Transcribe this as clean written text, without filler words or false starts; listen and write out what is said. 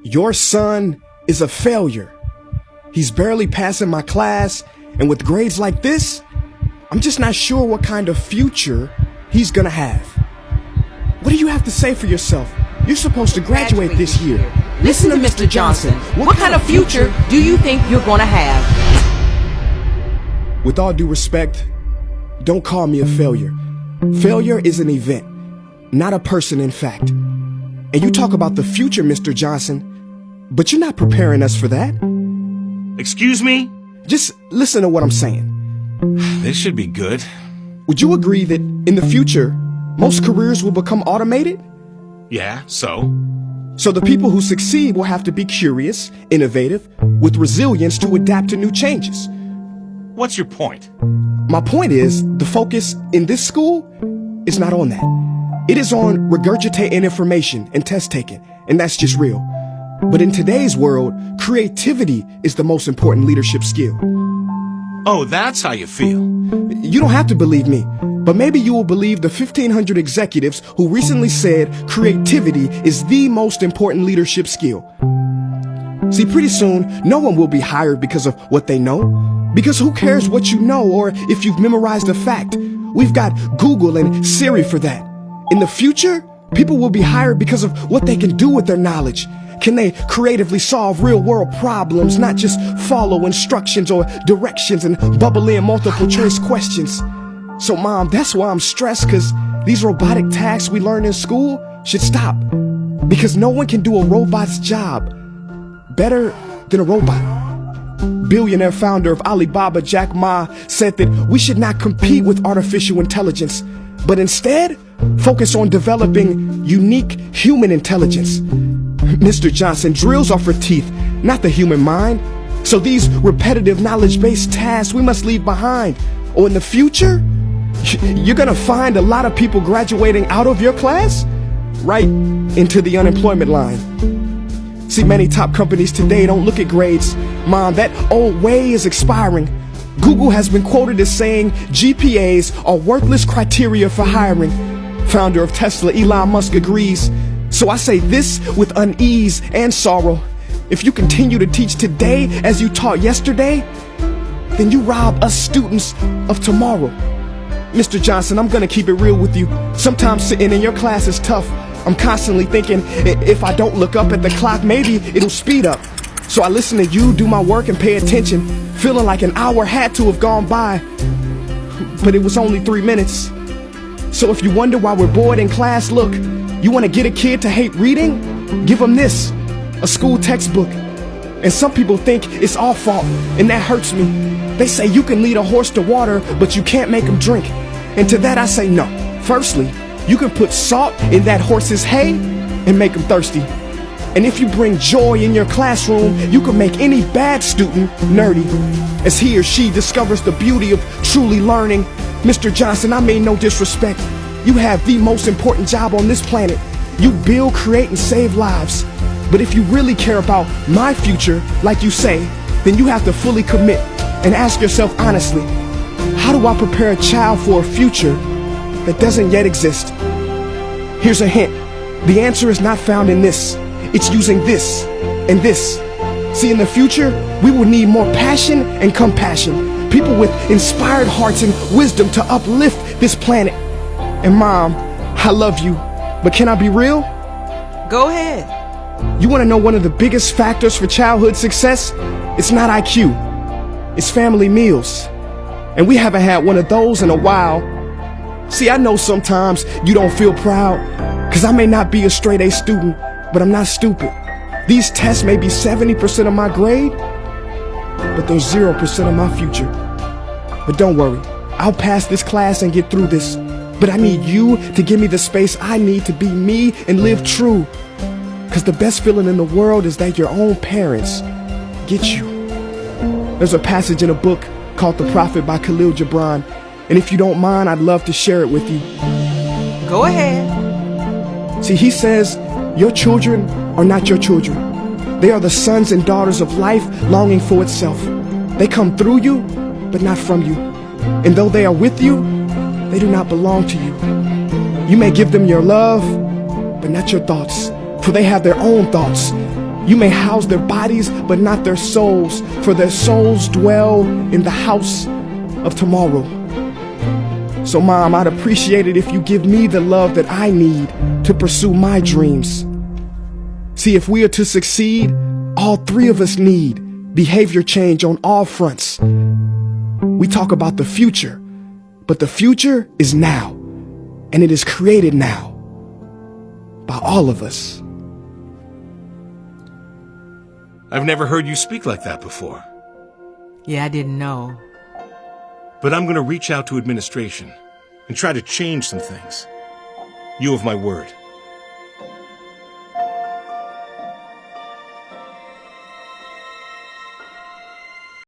Your son is a failure. He's barely passing my class, and with grades like this, I'm just not sure what kind of future he's gonna have. What do you have to say for yourself? You're supposed to graduate this year. Listen to Mr. Johnson. What kind of future do you think you're gonna have? With all due respect, don't call me a failure. Failure is an event, not a person, in fact. And you talk about the future, Mr. Johnson, but you're not preparing us for that. Excuse me? Just listen to what I'm saying. This should be good. Would you agree that in the future, most careers will become automated? Yeah, so? So the people who succeed will have to be curious, innovative, with resilience to adapt to new changes. What's your point? My point is, the focus in this school is not on that. It is on regurgitating information and test taking, and that's just real. But in today's world, creativity is the most important leadership skill. Oh, that's how you feel. You don't have to believe me, but maybe you will believe the 1,500 executives who recently said creativity is the most important leadership skill. See, pretty soon, no one will be hired because of what they know. Because who cares what you know or if you've memorized a fact? We've got Google and Siri for that. In the future, people will be hired because of what they can do with their knowledge. Can they creatively solve real-world problems, not just follow instructions or directions and bubble in multiple-choice questions? So, Mom, that's why I'm stressed, because these robotic tasks we learn in school should stop. Because no one can do a robot's job better than a robot. Billionaire founder of Alibaba, Jack Ma, said that we should not compete with artificial intelligence, but instead focus on developing unique human intelligence. Mr. Johnson, drills are for teeth, not the human mind. So these repetitive knowledge-based tasks we must leave behind. Or in the future, you're gonna find a lot of people graduating out of your class right into the unemployment line. See, many top companies today don't look at grades. Mom, that old way is expiring. Google has been quoted as saying GPAs are worthless criteria for hiring. Founder of Tesla, Elon Musk, agrees. So I say this with unease and sorrow. If you continue to teach today as you taught yesterday, then you rob us students of tomorrow. Mr. Johnson, I'm gonna keep it real with you. Sometimes sitting in your class is tough. I'm constantly thinking, if I don't look up at the clock, maybe it'll speed up. So I listen to you do my work and pay attention, feeling like an hour had to have gone by. But it was only 3 minutes. So if you wonder why we're bored in class, look, you want to get a kid to hate reading? Give them this, a school textbook. And some people think it's our fault, and that hurts me. They say you can lead a horse to water, but you can't make him drink. And to that I say no. Firstly, you can put salt in that horse's hay and make him thirsty. And if you bring joy in your classroom, you can make any bad student nerdy, as he or she discovers the beauty of truly learning. Mr. Johnson, I mean no disrespect. You have the most important job on this planet. You build, create, and save lives. But if you really care about my future, like you say, then you have to fully commit and ask yourself honestly, how do I prepare a child for a future that doesn't yet exist? Here's a hint. The answer is not found in this. It's using this and this. See, in the future, we will need more passion and compassion. People with inspired hearts and wisdom to uplift this planet. And Mom, I love you, but can I be real? Go ahead. You want to know one of the biggest factors for childhood success? It's not IQ. It's family meals. And we haven't had one of those in a while. See, I know sometimes you don't feel proud, because I may not be a straight A student, but I'm not stupid. These tests may be 70% of my grade, but they're 0% of my future. But don't worry, I'll pass this class and get through this. But I need you to give me the space I need to be me and live true. Because the best feeling in the world is that your own parents get you. There's a passage in a book called The Prophet by Khalil Gibran. And if you don't mind, I'd love to share it with you. Go ahead. See, he says, your children are not your children. They are the sons and daughters of life longing for itself. They come through you, but not from you. And though they are with you, they do not belong to you. You may give them your love, but not your thoughts, for they have their own thoughts. You may house their bodies, but not their souls, for their souls dwell in the house of tomorrow. So, Mom, I'd appreciate it if you give me the love that I need to pursue my dreams. See, if we are to succeed, all three of us need behavior change on all fronts. We talk about the future, but the future is now, and it is created now by all of us. I've never heard you speak like that before. Yeah, I didn't know. But I'm going to reach out to administration and try to change some things. You have my word.